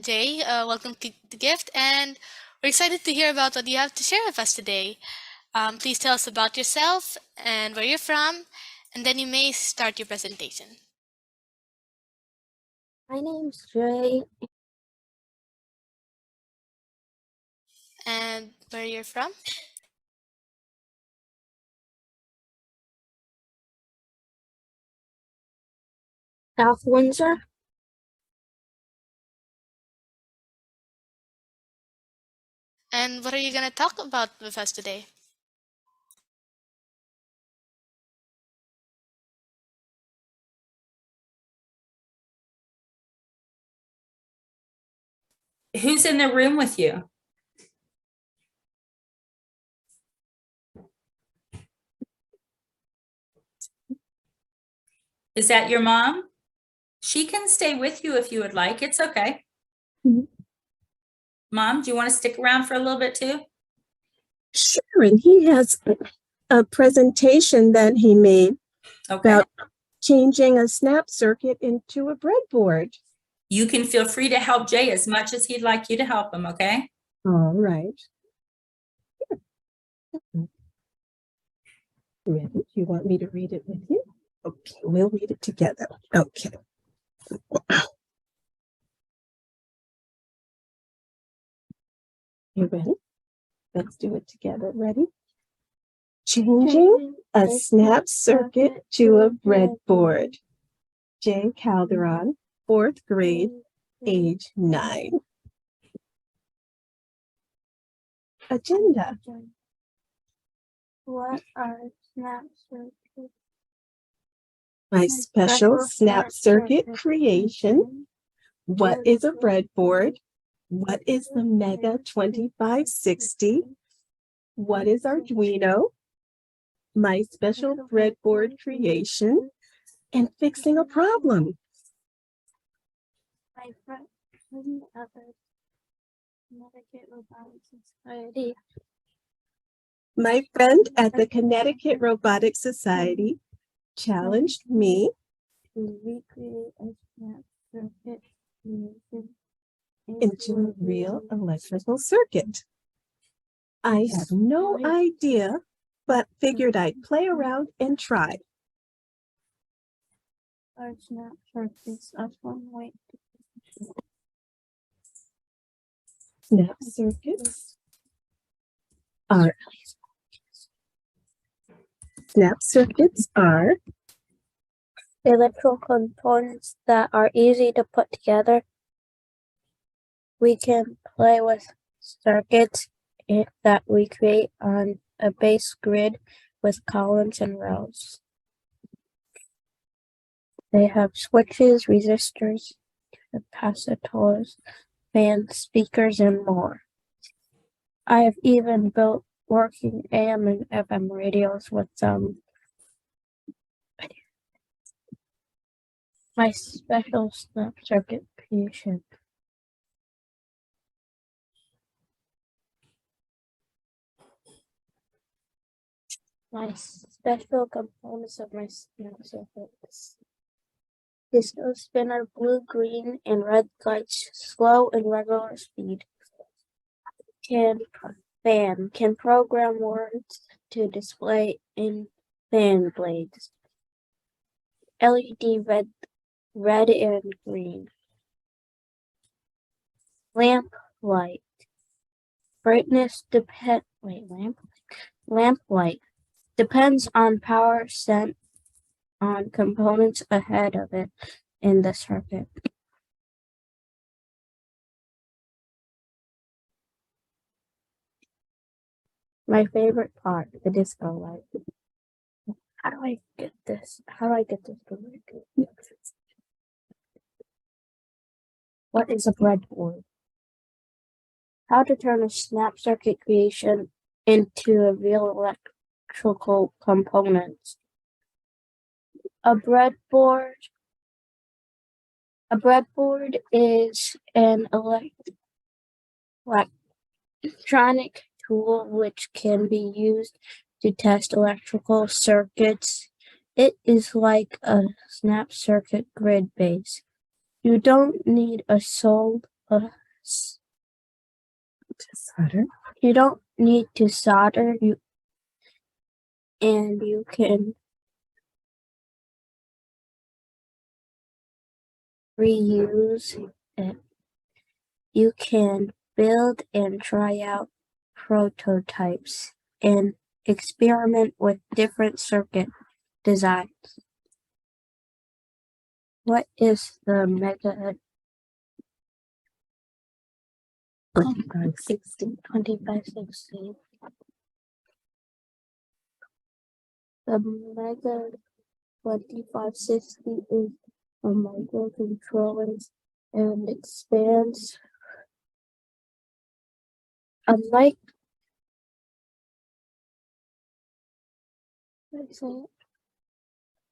Jay. Welcome to the gift, and we're excited to hear about what you have to share with us today. Please tell us about yourself and where you're from, and then you may start your presentation. My name's Jay. And where you're from? South Windsor. And what are you going to talk about with us today? Who's in the room with you? Is that your mom? She can stay with you if you would like. It's okay. Mhm. Mom, do you want to stick around for a little bit too? Sure, and he has a presentation that he made about changing a snap circuit into a breadboard. You can feel free to help Jay as much as he'd like you to help him, okay? All right. Ready? Do you want me to read it with you? Okay, we'll read it together. Okay. You ready? Let's do it together. Ready? Changing a snap circuit to a breadboard. J. Calderon, 4th grade, age 9. Agenda. What are snap circuits? My special snap circuit creation. What is a breadboard? What is the Mega 2560? What is Arduino? My special breadboard creation and fixing a problem. My friend at the Connecticut Robotics Society. My friend at the Connecticut Robotics Society challenged me To recreate a snap circuit creation into a real electrical circuit. I had no idea, but figured I'd play around and try. Our snap circuits are one way. Snap circuits are Electrical components that are easy to put together. We can play with circuits that we create on a base grid with columns and rows. They have switches, resistors, capacitors, fans, speakers, and more. I have even built working AM and FM radios with my special snap circuit creation. My special components of my snap circuits. Disco spinner, blue, green, and red lights, slow and regular speed. Can program words to display in fan blades. LED red and green. Lamp light. Brightness lamp light depends on power sent on components ahead of it in the circuit. My favorite part, the disco light. How do I get this to work? What is a breadboard? How to turn a snap circuit creation into a real electrical component. A breadboard is an electronic tool which can be used to test electrical circuits. It is like a snap circuit grid base. You don't need a s- To solder. you don't need to solder and you can reuse it. You can build and try out prototypes and experiment with different circuit designs. What is the Mega 2560? The Mega 2560 is a microcontroller and expands unlike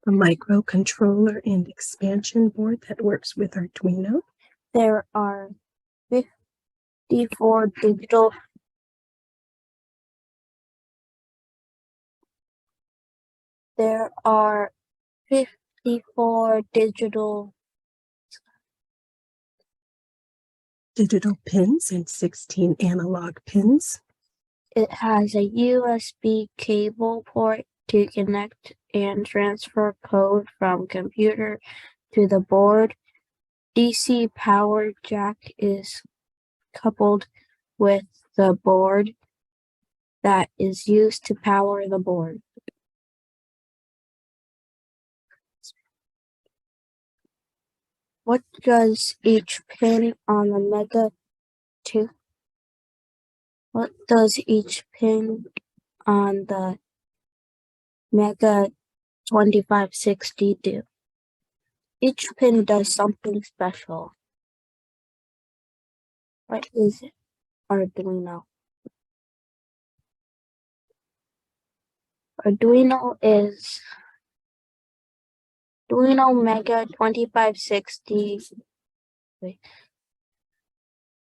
A microcontroller and expansion board that works with Arduino. there are 54 digital there are 54 digital Pins and 16 analog pins. It has a USB cable port to connect and transfer code from computer to the board. DC power jack is coupled with the board that is used to power the board. What does each pin on the Mega 2? What does each pin on the Mega 2560 do? Each pin does something special. What is Arduino? Arduino Mega 2560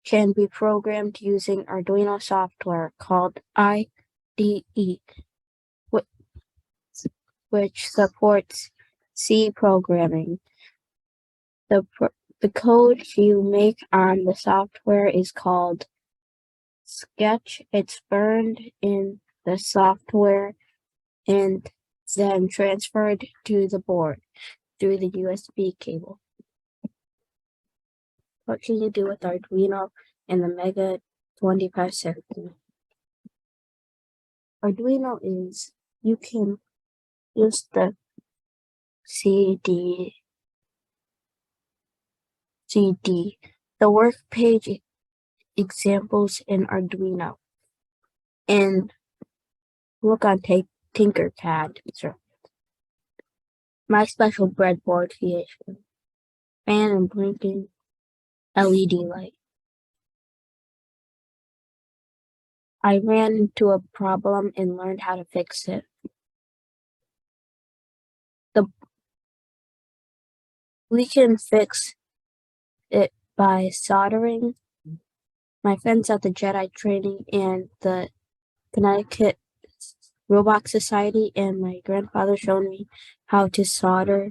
can be programmed using Arduino software called IDE, which supports C programming. The code you make on the software is called Sketch. It's burned in the software and then transferred to the board through the USB cable. What can you do with Arduino and the Mega 2560? Arduino is you can use the CD, the work page examples in Arduino, and look on Tinkercad. My special breadboard creation, fan and blinking LED light. I ran into a problem and learned how to fix it. We can fix it by soldering. My friends at the Jedi training and the Connecticut Robot Society and my grandfather showed me how to solder,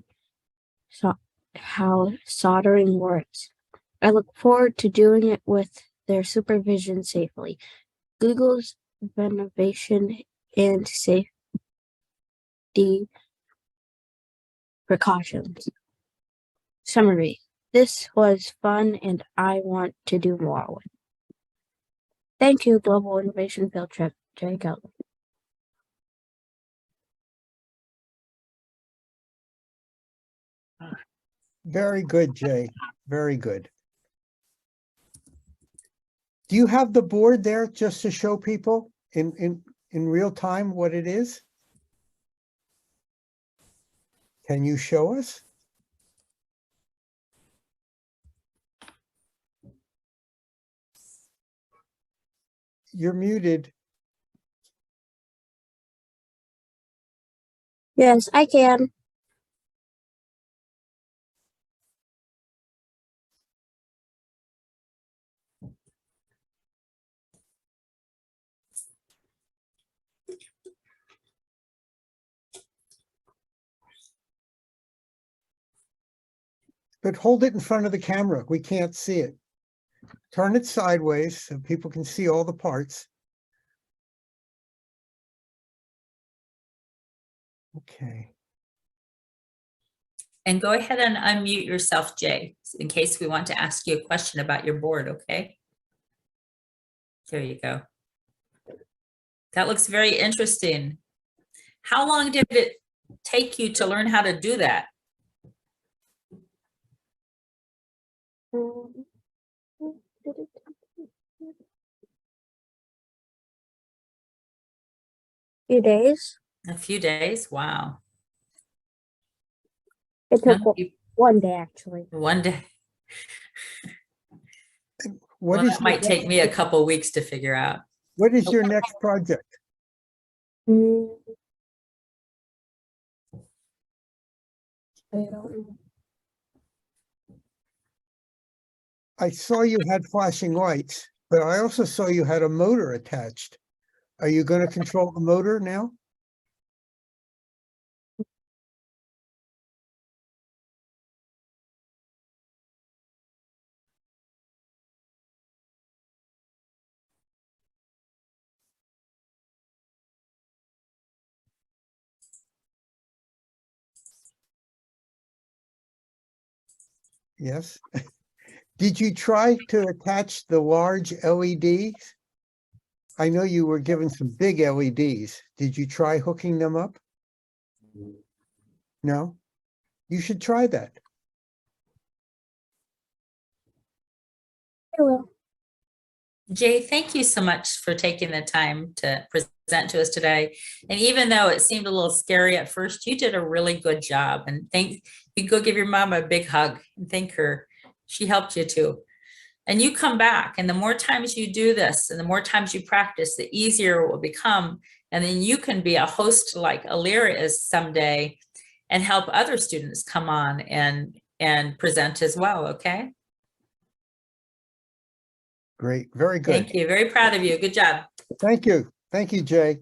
how soldering works. I look forward to doing it with their supervision safely. Google's renovation and safety precautions. Summary. This was fun and I want to do more with. Thank you, Global Innovation Field Trip, Jay Calderon. Very good, Jay. Very good. Do you have the board there just to show people in real time what it is? Can you show us? You're muted. Yes, I can. But hold it in front of the camera. We can't see it. turn it sideways so people can see all the parts. Okay. And go ahead and unmute yourself, Jay, in case we want to ask you a question about your board, okay? There you go. That looks very interesting. How long did it take you to learn how to do that? Few days. A few days? Wow. It took Young people- one day actually. One day. What Well, is that might take me a couple weeks to figure out. what is your next project? Mm. I don't know. I saw you had flashing lights, but I also saw you had a motor attached. Are you going to control the motor now? Yes. Did you try to attach the large LEDs? I know you were given some big LEDs. Did you try hooking them up? No? You should try that. I will. Jay, thank you so much for taking the time to present to us today. And even though it seemed a little scary at first, you did a really good job. And you go give your mom a big hug and thank her. She helped you too. And you come back, and the more times you do this and the more times you practice, the easier it will become. And then you can be a host like Alira is someday and help other students come on and present as well, okay? Great. Very good. Thank you. Very proud of you. Good job. Thank you. Thank you, Jay.